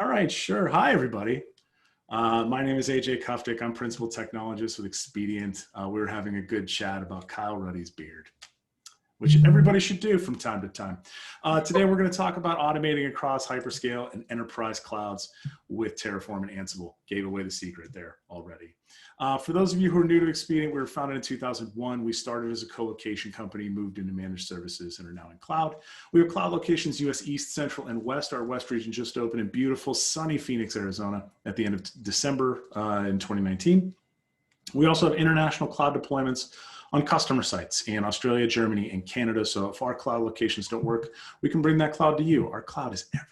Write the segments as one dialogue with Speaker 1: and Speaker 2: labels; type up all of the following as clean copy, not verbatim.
Speaker 1: All right, sure. Hi, everybody. My name is AJ Kuftic. I'm Principal Technologist with Expedient. We were having a good chat about Kyle Ruddy's beard, which everybody should do from time to time. Today, we're going to talk about automating across hyperscale and enterprise clouds with Terraform and Ansible. Gave away the secret there already. For those of you who are new to Expedient, we were founded in 2001. We started as a co-location company, moved into managed services, and are now in cloud. We have cloud locations US East, Central, and West. Our West region just opened in beautiful, sunny Phoenix, Arizona at the end of December in 2019. We also have international cloud deployments on customer sites in Australia, Germany, and Canada. So if our cloud locations don't work, we can bring that cloud to you. Our cloud is everywhere.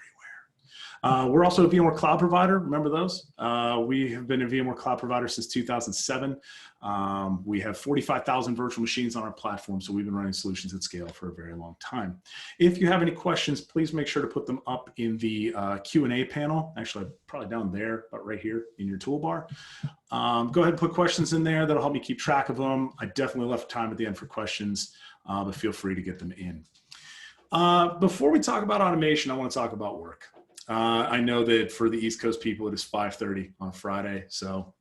Speaker 1: We're also a VMware Cloud provider. Remember those? We have been a VMware Cloud provider since 2007. We have 45,000 virtual machines on our platform, so we've been running solutions at scale for a very long time. If you have any questions, please make sure to put them up in the Q&A panel. Actually, probably down there, but right here in your toolbar. Go ahead and put questions in there. That'll help me keep track of them. I definitely left time at the end for questions, but feel free to get them in. Before we talk about automation, I want to talk about work. I know that for the East Coast people, it is 5:30 on Friday, so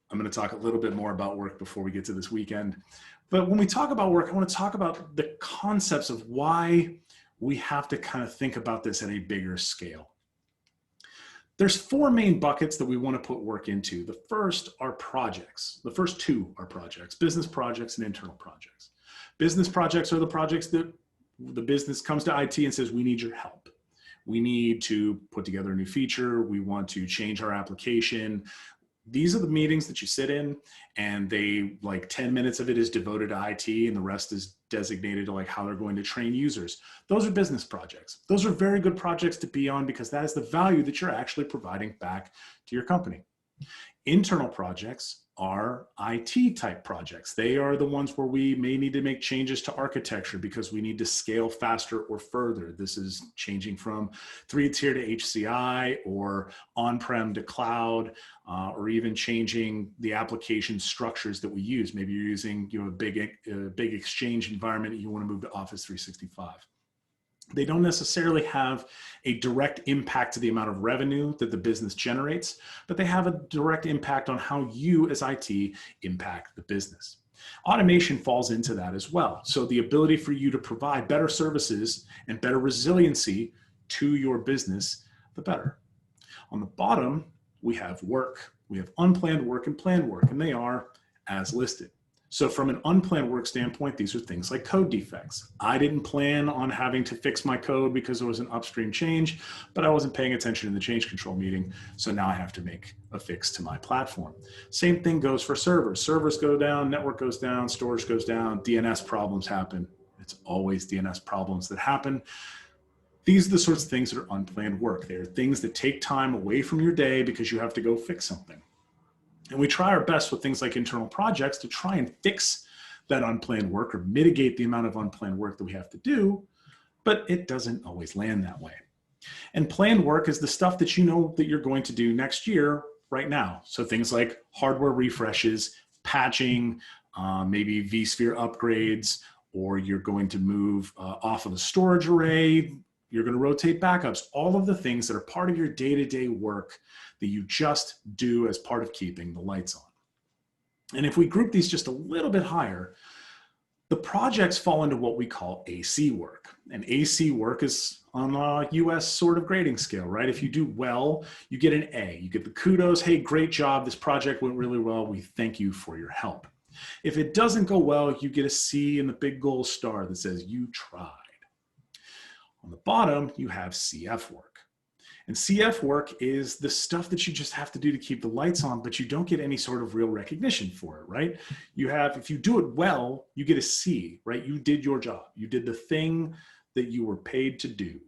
Speaker 1: I'm going to talk a little bit more about work before we get to this weekend. But when we talk about work, I want to talk about the concepts of why we have to kind of think about this at a bigger scale. There's four main buckets that we want to put work into. The first are projects. The first two are projects, business projects and internal projects. Business projects are the projects that the business comes to IT and says, we need your help. We need to put together a new feature. We want to change our application. These are the meetings that you sit in, and they like 10 minutes of it is devoted to IT and the rest is designated to like how they're going to train users. Those are business projects. Those are very good projects to be on because that is the value that you're actually providing back to your company. Internal projects are IT type projects. They are the ones where we may need to make changes to architecture because we need to scale faster or further. This is changing from 3-tier to HCI or on-prem to cloud, or even changing the application structures that we use. Maybe you're using a big Exchange environment and you want to move to Office 365. They don't necessarily have a direct impact to the amount of revenue that the business generates, but they have a direct impact on how you as IT impact the business. Automation falls into that as well. So the ability for you to provide better services and better resiliency to your business, the better. On the bottom, we have work. We have unplanned work and planned work, and they are as listed. So from an unplanned work standpoint, these are things like code defects. I didn't plan on having to fix my code because there was an upstream change, but I wasn't paying attention in the change control meeting. So now I have to make a fix to my platform. Same thing goes for servers. Servers go down, network goes down, storage goes down, DNS problems happen. It's always DNS problems that happen. These are the sorts of things that are unplanned work. They are things that take time away from your day because you have to go fix something. And we try our best with things like internal projects to try and fix that unplanned work or mitigate the amount of unplanned work that we have to do, but it doesn't always land that way. And planned work is the stuff that you know that you're going to do next year right now. So things like hardware refreshes, patching, maybe vSphere upgrades, or you're going to move off of a storage array, you're going to rotate backups, all of the things that are part of your day-to-day work that you just do as part of keeping the lights on. And if we group these just a little bit higher, the projects fall into what we call AC work. And AC work is on a US sort of grading scale, right? If you do well, you get an A. You get the kudos, hey, great job, this project went really well, we thank you for your help. If it doesn't go well, you get a C and the big gold star that says you tried. On the bottom, you have CF work. And CF work is the stuff that you just have to do to keep the lights on, but you don't get any sort of real recognition for it, right? You have, if you do it well, you get a C, right? You did your job. You did the thing that you were paid to do.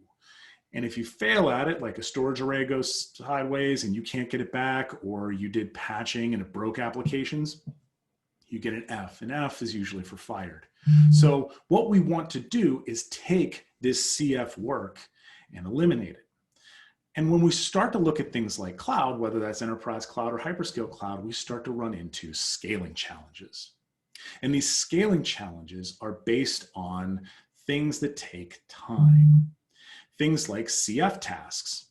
Speaker 1: And if you fail at it, like a storage array goes sideways and you can't get it back, or you did patching and it broke applications, you get an F. An F is usually for fired. So what we want to do is take this CF work and eliminate it. And when we start to look at things like cloud, whether that's enterprise cloud or hyperscale cloud, we start to run into scaling challenges. And these scaling challenges are based on things that take time. Things like CF tasks.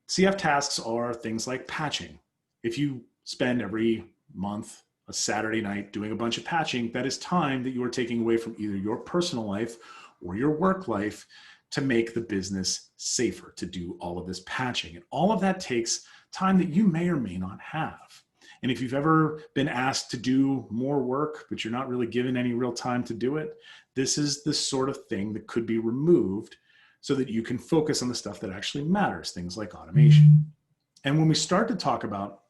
Speaker 1: CF tasks are things like patching. If you spend every month a Saturday night doing a bunch of patching, that is time that you are taking away from either your personal life or your work life to make the business safer, to do all of this patching. And all of that takes time that you may or may not have. And if you've ever been asked to do more work, but you're not really given any real time to do it, this is the sort of thing that could be removed so that you can focus on the stuff that actually matters, things like automation. And when we start to talk about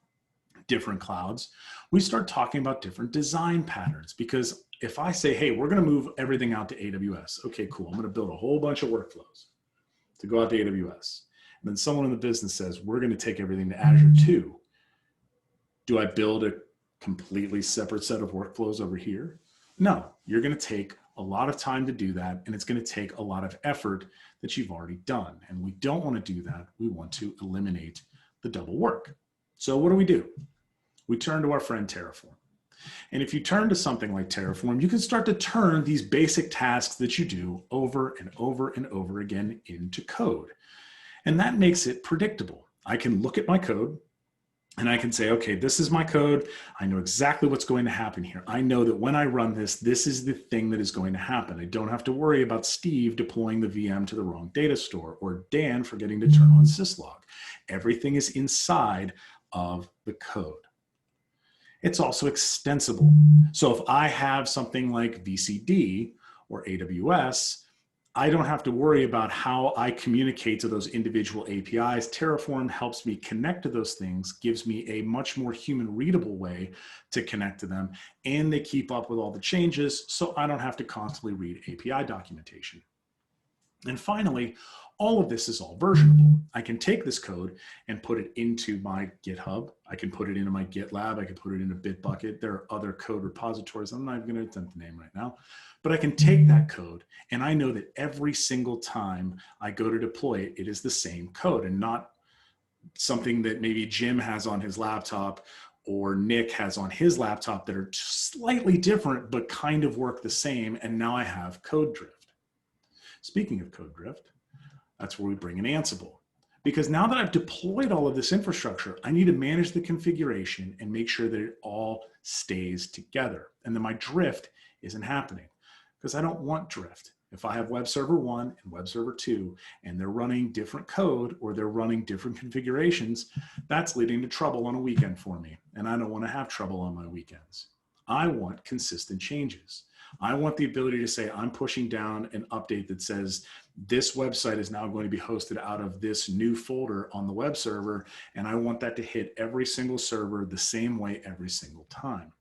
Speaker 1: different clouds, we start talking about different design patterns, because if I say, hey, we're going to move everything out to AWS, okay, cool. I'm going to build a whole bunch of workflows to go out to AWS. And then someone in the business says, we're going to take everything to Azure too. Do I build a completely separate set of workflows over here? No, you're going to take a lot of time to do that, and it's going to take a lot of effort that you've already done. And we don't want to do that. We want to eliminate the double work. So what do? We turn to our friend Terraform. And if you turn to something like Terraform, you can start to turn these basic tasks that you do over and over and over again into code. And that makes it predictable. I can look at my code and I can say, okay, this is my code. I know exactly what's going to happen here. I know that when I run this, this is the thing that is going to happen. I don't have to worry about Steve deploying the VM to the wrong data store or Dan forgetting to turn on syslog. Everything is inside of the code. It's also extensible. So if I have something like VCD or AWS, I don't have to worry about how I communicate to those individual APIs. Terraform helps me connect to those things, gives me a much more human readable way to connect to them, and they keep up with all the changes, so I don't have to constantly read API documentation. And finally, all of this is all versionable. I can take this code and put it into my GitHub. I can put it into my GitLab. I can put it into Bitbucket. There are other code repositories. I'm not even going to attempt to name right now, but I can take that code and I know that every single time I go to deploy it, it is the same code and not something that maybe Jim has on his laptop or Nick has on his laptop that are slightly different, but kind of work the same. And now I have code drift. Speaking of code drift, that's where we bring in Ansible. Because now that I've deployed all of this infrastructure, I need to manage the configuration and make sure that it all stays together and that my drift isn't happening, because I don't want drift. If I have web server 1 and web server 2 and they're running different code or they're running different configurations, that's leading to trouble on a weekend for me. And I don't want to have trouble on my weekends. I want consistent changes. I want the ability to say, I'm pushing down an update that says this website is now going to be hosted out of this new folder on the web server. And I want that to hit every single server the same way every single time.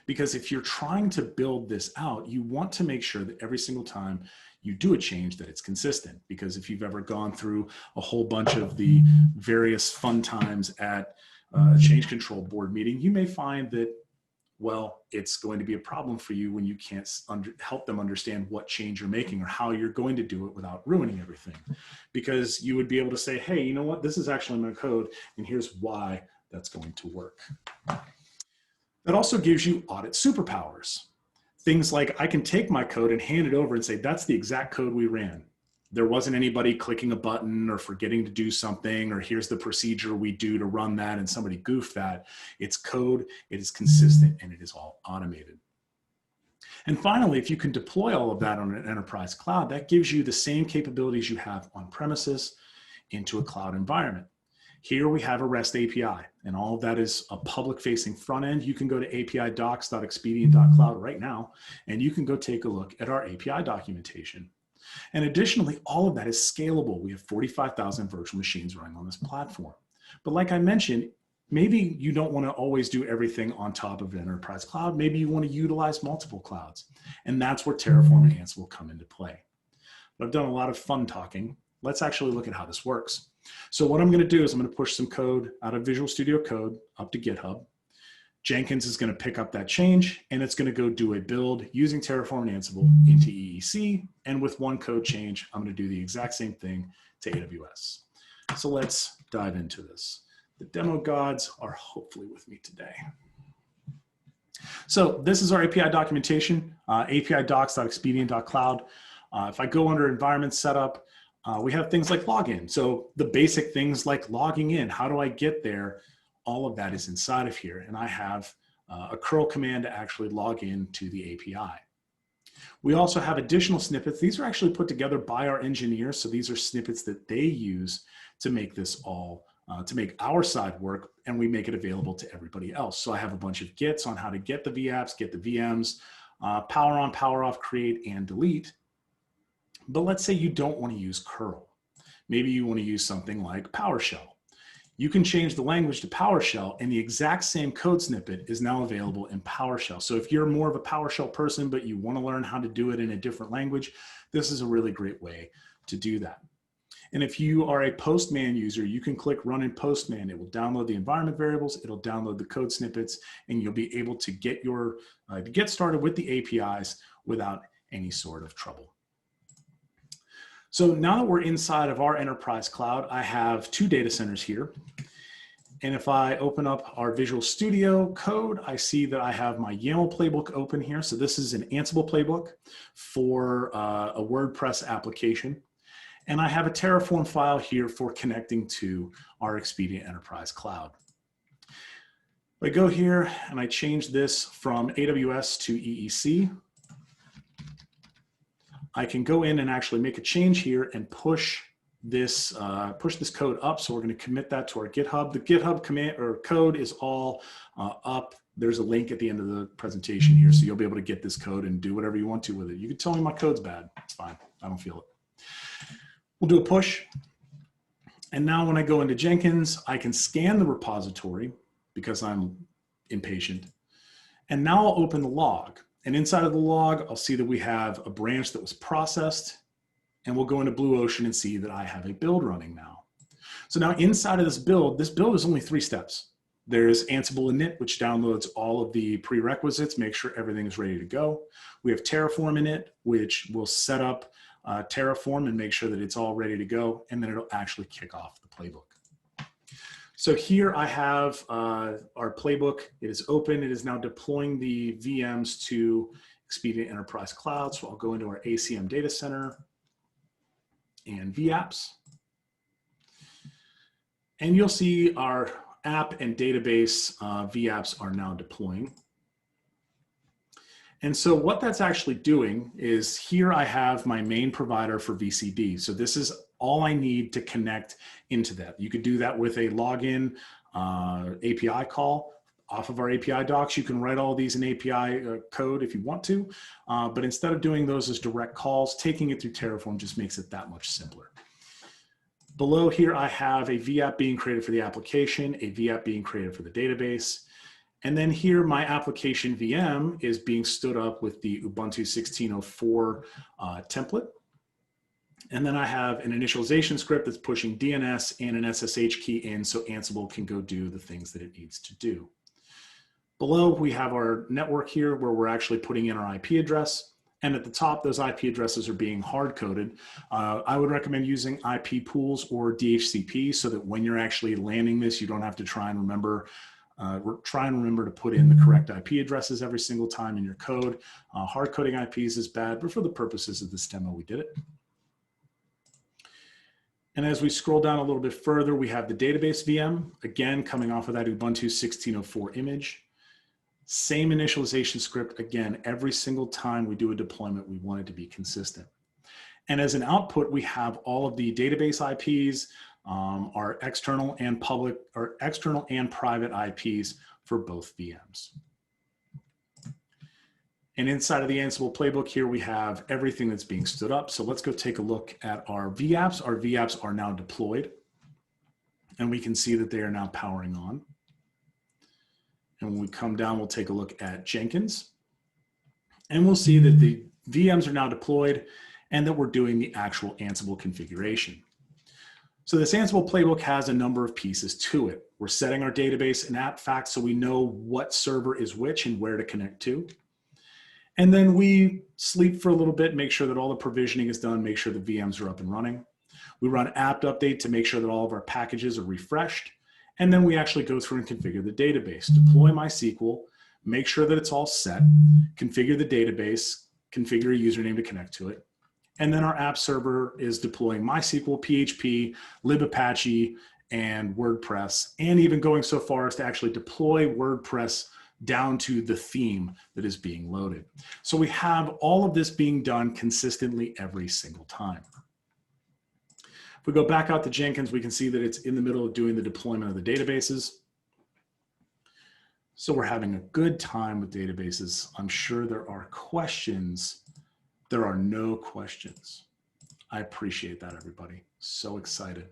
Speaker 1: Because if you're trying to build this out, you want to make sure that every single time you do a change that it's consistent. Because if you've ever gone through a whole bunch of the various fun times at a change control board meeting, you may find that, well, it's going to be a problem for you when you can't help them understand what change you're making or how you're going to do it without ruining everything. Because you would be able to say, hey, you know what, this is actually my code, and here's why that's going to work. That also gives you audit superpowers. Things like I can take my code and hand it over and say, that's the exact code we ran. There wasn't anybody clicking a button or forgetting to do something, or here's the procedure we do to run that and somebody goofed that. It's code, it is consistent, and it is all automated. And finally, if you can deploy all of that on an enterprise cloud, that gives you the same capabilities you have on premises into a cloud environment. Here we have a REST API, and all of that is a public-facing front end. You can go to api-docs.expedient.cloud right now, and you can go take a look at our API documentation. And additionally, all of that is scalable. We have 45,000 virtual machines running on this platform. But like I mentioned, maybe you don't want to always do everything on top of an enterprise cloud. Maybe you want to utilize multiple clouds. And that's where Terraform and Ansible come into play. But I've done a lot of fun talking. Let's actually look at how this works. So what I'm going to do is I'm going to push some code out of Visual Studio Code up to GitHub. Jenkins is going to pick up that change, and it's going to go do a build using Terraform and Ansible into EEC. And with one code change, I'm going to do the exact same thing to AWS. So let's dive into this. The demo gods are hopefully with me today. So this is our API documentation, api-docs.expedient.cloud. If I go under environment setup, We have things like login. So the basic things like logging in, how do I get there? All of that is inside of here. And I have a curl command to actually log in to the API. We also have additional snippets. These are actually put together by our engineers. So these are snippets that they use to make this all, to make our side work, and we make it available to everybody else. So I have a bunch of gets on how to get the vApps, get the VMs, power on, power off, create, and delete. But let's say you don't want to use curl. Maybe you want to use something like PowerShell. You can change the language to PowerShell, and the exact same code snippet is now available in PowerShell. So if you're more of a PowerShell person, but you want to learn how to do it in a different language, this is a really great way to do that. And if you are a Postman user, you can click Run in Postman. It will download the environment variables, it'll download the code snippets, and you'll be able to get started with the APIs without any sort of trouble. So now that we're inside of our enterprise cloud, I have 2 data centers here. And if I open up our Visual Studio Code, I see that I have my YAML playbook open here. So this is an Ansible playbook for a WordPress application. And I have a Terraform file here for connecting to our Expedient Enterprise Cloud. If I go here and I change this from AWS to EEC, I can go in and actually make a change here and push this code up. So we're going to commit that to our GitHub. The GitHub command or code is all up. There's a link at the end of the presentation here, so you'll be able to get this code and do whatever you want to with it. You can tell me my code's bad. It's fine. I don't feel it. We'll do a push. And now when I go into Jenkins, I can scan the repository because I'm impatient. And now I'll open the log. And inside of the log, I'll see that we have a branch that was processed, and we'll go into Blue Ocean and see that I have a build running now. So now inside of this build is only 3 steps. There's Ansible init, which downloads all of the prerequisites, make sure everything is ready to go. We have Terraform init, which will set up Terraform and make sure that it's all ready to go, and then it'll actually kick off the playbook. So here I have our playbook. It is open. It is now deploying the VMs to Expedient Enterprise Cloud. So I'll go into our ACM data center and vApps. And you'll see our app and database vApps are now deploying. And so what that's actually doing is here I have my main provider for VCD. So this is all I need to connect into that. You could do that with a login API call off of our API docs. You can write all these in API code if you want to, but instead of doing those as direct calls, taking it through Terraform just makes it that much simpler. Below here, I have a vApp being created for the application, a vApp being created for the database. And then here, my application VM is being stood up with the Ubuntu 16.04 template. And then I have an initialization script that's pushing DNS and an SSH key in so Ansible can go do the things that it needs to do. Below, we have our network here where we're actually putting in our IP address. And at the top, those IP addresses are being hard-coded. I would recommend using IP pools or DHCP so that when you're actually landing this, you don't have to try and remember to put in the correct IP addresses every single time in your code. Hard coding IPs is bad, but for the purposes of this demo, we did it. And as we scroll down a little bit further, we have the database VM, again, coming off of that Ubuntu 16.04 image. Same initialization script, again, every single time we do a deployment, we want it to be consistent. And as an output, we have all of the database IPs, our external and public, or external and private IPs for both VMs. And inside of the Ansible playbook here, we have everything that's being stood up. So let's go take a look at our vApps. Our vApps are now deployed, and we can see that they are now powering on. And when we come down, we'll take a look at Jenkins, and we'll see that the VMs are now deployed and that we're doing the actual Ansible configuration. So this Ansible playbook has a number of pieces to it. We're setting our database and app facts so we know what server is which and where to connect to. And then we sleep for a little bit, make sure that all the provisioning is done, make sure the VMs are up and running. We run apt update to make sure that all of our packages are refreshed. And then we actually go through and configure the database, deploy MySQL, make sure that it's all set, configure the database, configure a username to connect to it, And then our app server is deploying MySQL, PHP, libapache, and WordPress, and even going so far as to actually deploy WordPress down to the theme that is being loaded. So we have all of this being done consistently every single time. If we go back out to Jenkins, we can see that it's in the middle of doing the deployment of the databases. So we're having a good time with databases. I'm sure there are questions. There are no questions. I appreciate that, everybody. So excited.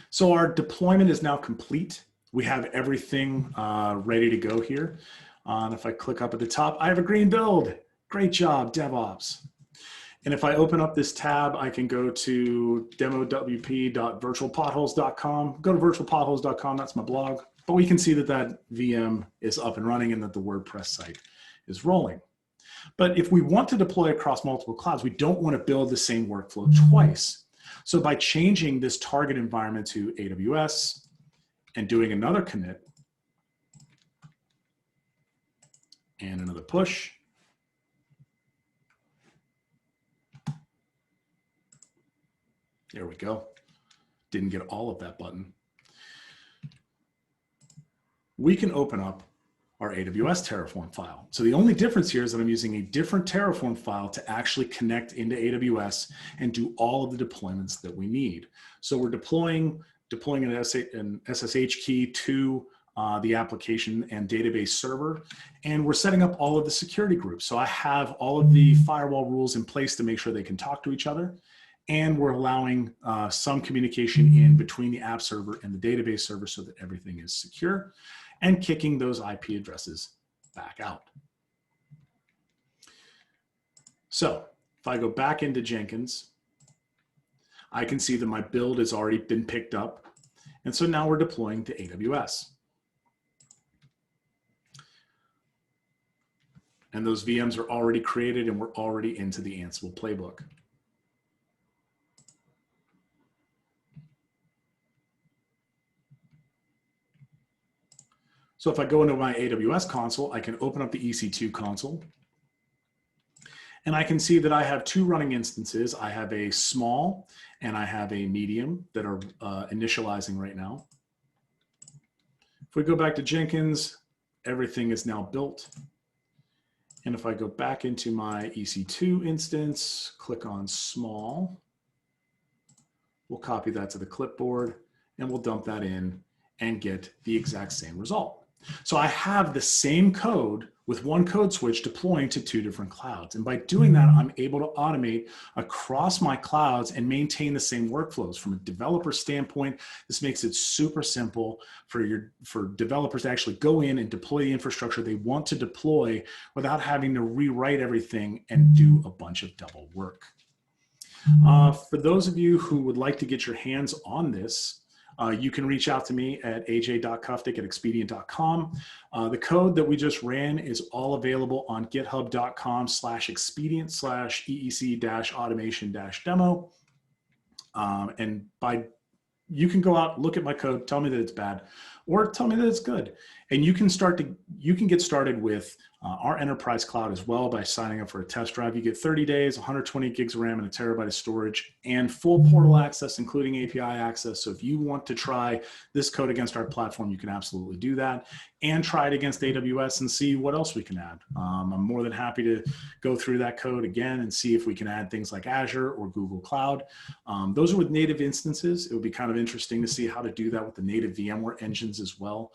Speaker 1: So our deployment is now complete. We have everything ready to go here. And if I click up at the top, I have a green build. Great job, DevOps. And if I open up this tab, I can go to demowp.virtualpotholes.com. Go to virtualpotholes.com, that's my blog. But we can see that that VM is up and running and that the WordPress site is rolling. But if we want to deploy across multiple clouds, we don't want to build the same workflow twice. So by changing this target environment to AWS and doing another commit and another push, there we go. Didn't get all of that button. We can open up our AWS Terraform file. So the only difference here is that I'm using a different Terraform file to actually connect into AWS and do all of the deployments that we need. So we're deploying an SSH key to the application and database server, and we're setting up all of the security groups. So I have all of the firewall rules in place to make sure they can talk to each other. And we're allowing some communication in between the app server and the database server so that everything is secure, and kicking those IP addresses back out. So if I go back into Jenkins, I can see that my build has already been picked up. And so now we're deploying to AWS. And those VMs are already created and we're already into the Ansible playbook. So if I go into my AWS console, I can open up the EC2 console. And I can see that I have two running instances. I have a small and I have a medium that are initializing right now. If we go back to Jenkins, everything is now built. And if I go back into my EC2 instance, click on small, we'll copy that to the clipboard and we'll dump that in and get the exact same result. So I have the same code with one code switch deploying to two different clouds. And by doing that, I'm able to automate across my clouds and maintain the same workflows. From a developer standpoint, this makes it super simple for developers to actually go in and deploy the infrastructure they want to deploy without having to rewrite everything and do a bunch of double work. For those of you who would like to get your hands on this, you can reach out to me at aj.kuftic@expedient.com. The code that we just ran is all available on github.com/expedient/EEC-automation-demo. And you can go out, look at my code, tell me that it's bad, or tell me that it's good. And you can get started with our enterprise cloud as well by signing up for a test drive. You get 30 days, 120 gigs of RAM and a terabyte of storage and full portal access, including API access. So if you want to try this code against our platform, you can absolutely do that and try it against AWS and see what else we can add. I'm more than happy to go through that code again and see if we can add things like Azure or Google Cloud. Those are with native instances. It would be kind of interesting to see how to do that with the native VMware engines as well.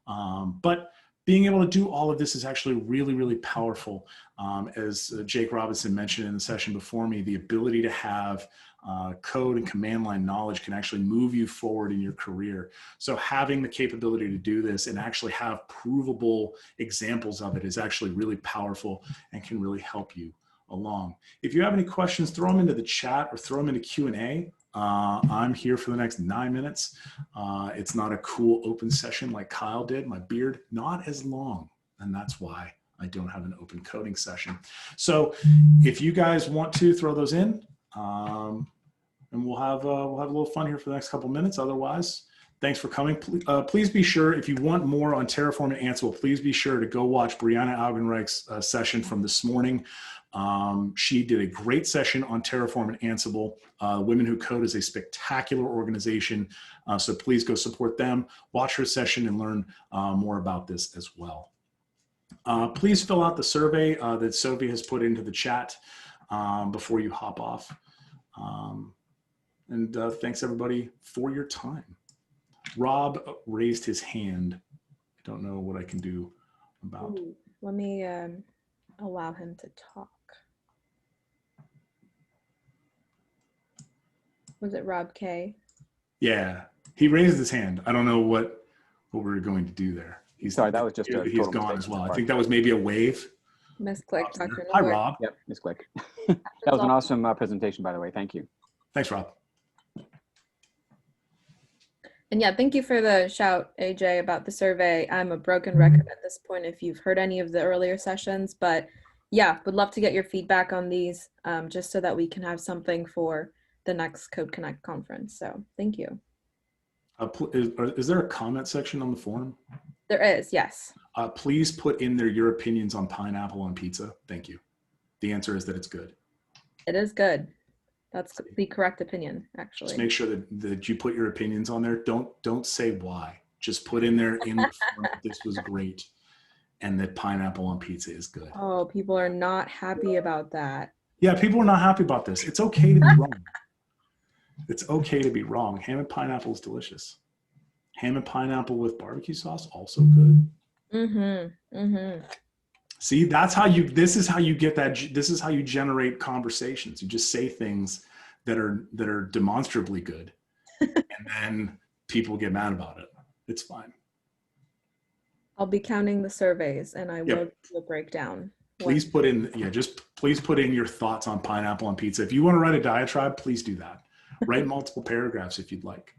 Speaker 1: But being able to do all of this is actually really, really powerful. As Jake Robinson mentioned in the session before me, the ability to have code and command line knowledge can actually move you forward in your career. So having the capability to do this and actually have provable examples of it is actually really powerful and can really help you along. If you have any questions, throw them into the chat or throw them into Q&A. I'm here for the next 9 minutes. It's not a cool open session like Kyle did. My beard, not as long. And that's why I don't have an open coding session. So if you guys want to throw those in, and we'll have a little fun here for the next couple minutes. Otherwise, Thanks for coming. Please be sure, if you want more on Terraform and Ansible, please be sure to go watch Brianna Augenreich's session from this morning. She did a great session on Terraform and Ansible. Women Who Code is a spectacular organization, so please go support them, watch her session, and learn more about this as well. Please fill out the survey that Sophie has put into the chat before you hop off. And thanks everybody for your time. Rob raised his hand. I don't know what I can do about.
Speaker 2: Ooh, let me allow him to talk. Was it Rob K?
Speaker 1: Yeah, he raised his hand. I don't know what we were going to do there.
Speaker 3: Sorry, that was just a
Speaker 1: he's gone as well. I think that was maybe a wave.
Speaker 2: Misclick. Dr.
Speaker 1: Hi, Rob.
Speaker 3: Yep, misclick. That was an awesome presentation, by the way. Thank you.
Speaker 1: Thanks, Rob.
Speaker 2: And yeah, thank you for the shout, AJ, about the survey. I'm a broken record at this point if you've heard any of the earlier sessions, but yeah, would love to get your feedback on these just so that we can have something for the next Code Connect conference. So thank you.
Speaker 1: Is there a comment section on the forum?
Speaker 2: There is, yes.
Speaker 1: Please put in there your opinions on pineapple on pizza. Thank you. The answer is that it's good.
Speaker 2: It is good. That's the correct opinion, actually.
Speaker 1: Just make sure that you put your opinions on there. Don't say why. Just put in there in the form that this was great and that pineapple on pizza is good.
Speaker 2: Oh, people are not happy about that.
Speaker 1: Yeah, people are not happy about this. It's okay to be wrong. It's okay to be wrong. Ham and pineapple is delicious. Ham and pineapple with barbecue sauce, also good.
Speaker 2: Mm-hmm. Mm-hmm.
Speaker 1: See, this is how you get that. This is how you generate conversations. You just say things that are demonstrably good, and then people get mad about it. It's fine.
Speaker 2: I'll be counting the surveys and I will do a breakdown.
Speaker 1: Please put in, please put in your thoughts on pineapple on pizza. If you want to write a diatribe, please do that. Write multiple paragraphs if you'd like.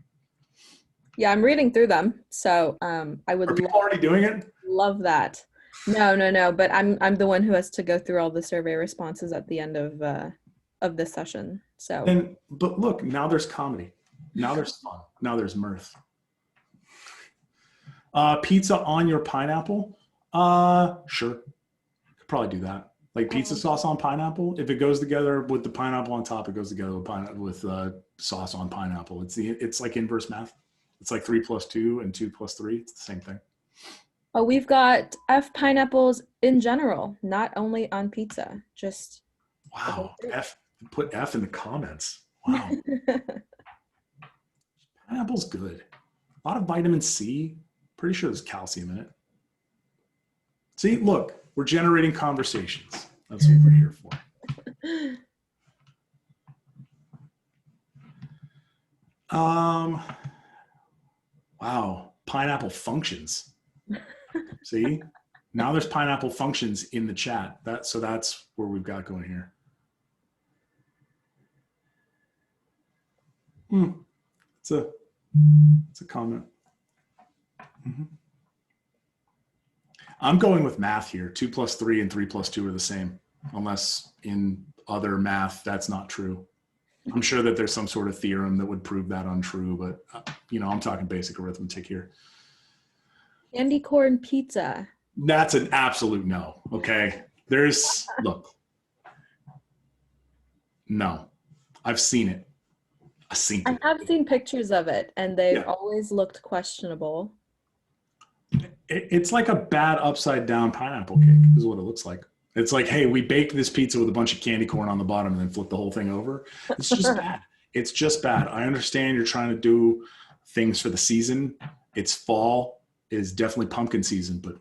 Speaker 2: Yeah, I'm reading through them. So I would.
Speaker 1: Are people already doing it?
Speaker 2: Love that. No. But I'm the one who has to go through all the survey responses at the end of this session. So.
Speaker 1: But look, now there's comedy. Now there's fun. Now there's mirth. Pizza on your pineapple? Sure. Could probably do that. Like pizza sauce on pineapple. If it goes together with the pineapple on top, it goes together with sauce on pineapple. It's like inverse math. It's like 3 + 2 and 2 + 3. It's the same thing.
Speaker 2: Oh, we've got F pineapples in general, not only on pizza. Just
Speaker 1: wow. Put F in the comments. Wow. Pineapple's good. A lot of vitamin C. Pretty sure there's calcium in it. See, look, we're generating conversations. That's what we're here for. Wow, pineapple functions. See, now there's pineapple functions in the chat. So that's where we've got going here. It's a comment. Mm-hmm. I'm going with math here. 2 + 3 and 3 + 2 are the same, unless in other math that's not true. I'm sure that there's some sort of theorem that would prove that untrue, but I'm talking basic arithmetic here.
Speaker 2: Candy corn pizza.
Speaker 1: That's an absolute no. Okay. Look. No. I've seen it.
Speaker 2: I have seen pictures of it and they've always looked questionable.
Speaker 1: It's like a bad upside down pineapple cake is what it looks like. It's like, hey, we baked this pizza with a bunch of candy corn on the bottom and then flipped the whole thing over. It's just bad. It's just bad. I understand you're trying to do things for the season. It's fall. It is definitely pumpkin season, but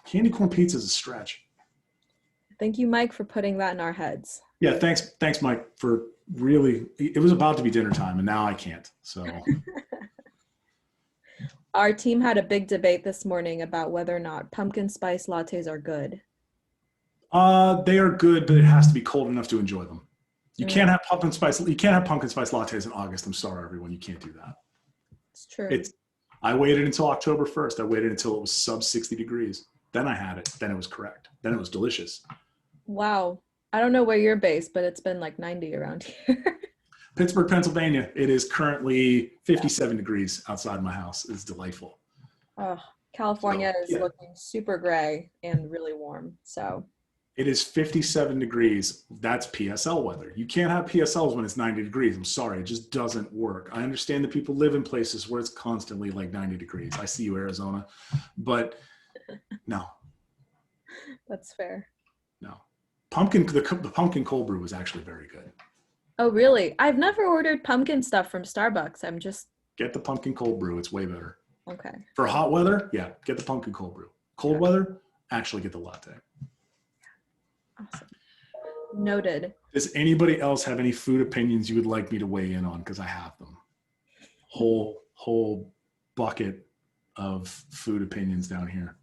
Speaker 1: candy corn pizza is a stretch.
Speaker 2: Thank you, Mike, for putting that in our heads.
Speaker 1: Yeah, thanks, Mike, for really, it was about to be dinner time and now I can't, so.
Speaker 2: Our team had a big debate this morning about whether or not pumpkin spice lattes are good.
Speaker 1: They are good, but it has to be cold enough to enjoy them. You can't have pumpkin spice lattes in August. I'm sorry, everyone. You can't do that.
Speaker 2: It's true.
Speaker 1: I waited until October 1st. I waited until it was sub 60 degrees. Then I had it. Then it was correct. Then it was delicious.
Speaker 2: Wow. I don't know where you're based, but it's been like 90 around here.
Speaker 1: Pittsburgh, Pennsylvania. It is currently 57 degrees outside my house. It's delightful.
Speaker 2: Oh, California
Speaker 1: So,
Speaker 2: is
Speaker 1: yeah.
Speaker 2: looking super gray and really warm. So
Speaker 1: It is 57 degrees. That's PSL weather. You can't have PSLs when it's 90 degrees. I'm sorry. It just doesn't work. I understand that people live in places where it's constantly like 90 degrees. I see you, Arizona. But no.
Speaker 2: that's fair.
Speaker 1: No. The pumpkin cold brew was actually very good.
Speaker 2: Oh, really? I've never ordered pumpkin stuff from Starbucks. I'm just,
Speaker 1: Get the pumpkin cold brew. It's way better.
Speaker 2: okay.
Speaker 1: For hot weather, yeah, get the pumpkin cold brew. Cold weather, actually get the latte.
Speaker 2: Awesome. Noted.
Speaker 1: Does anybody else have any food opinions you would like me to weigh in on? Because I have them. Whole bucket of food opinions down here.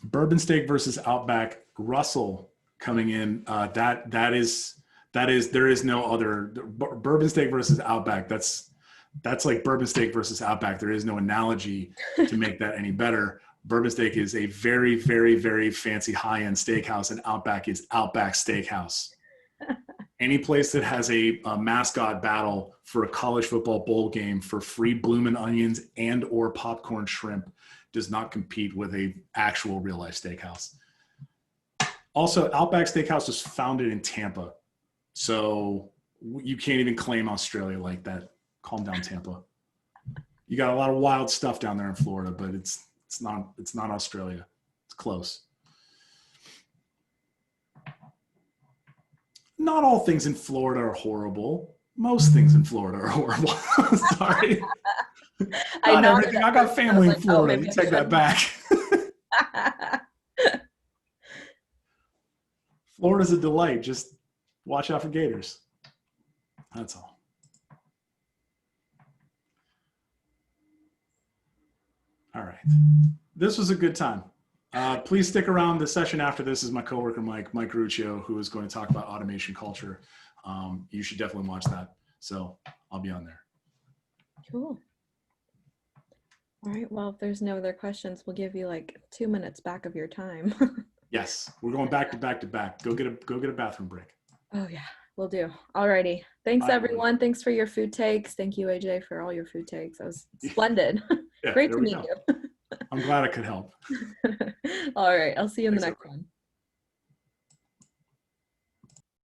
Speaker 1: Bourbon steak versus Outback. Russell coming in. There is no other. Bourbon steak versus Outback. That's like bourbon steak versus Outback. There is no analogy to make that any better. Bourbon Steak is a very, very, very fancy high-end steakhouse, and Outback is Outback Steakhouse. Any place that has a mascot battle for a college football bowl game for free bloomin' onions and or popcorn shrimp does not compete with a actual real-life steakhouse. Also, Outback Steakhouse was founded in Tampa, so you can't even claim Australia like that. Calm down, Tampa. You got a lot of wild stuff down there in Florida, but it's not Australia. It's close. Not all things in Florida are horrible. Most things in Florida are horrible. Sorry. Not everything. I got family in Florida. You take that back. Florida's a delight. Just watch out for gators. That's all. All right. This was a good time. Please stick around. The session after this is my coworker, Mike Ruccio, who is going to talk about automation culture. You should definitely watch that. So I'll be on there.
Speaker 2: Cool. All right. Well, if there's no other questions, we'll give you like 2 minutes back of your time.
Speaker 1: Yes, we're going back to back to back. Go get a bathroom break.
Speaker 2: Oh yeah, we'll do. Alrighty. Thanks
Speaker 1: Bye,
Speaker 2: everyone. Thanks for your food takes. Thank you, AJ, for all your food takes. That was splendid.
Speaker 1: Yeah,
Speaker 2: Great
Speaker 1: there
Speaker 2: to
Speaker 1: we
Speaker 2: meet
Speaker 1: go. I'm glad I could help.
Speaker 2: you. All right. I'll see you in the
Speaker 1: Thanks,
Speaker 2: next one.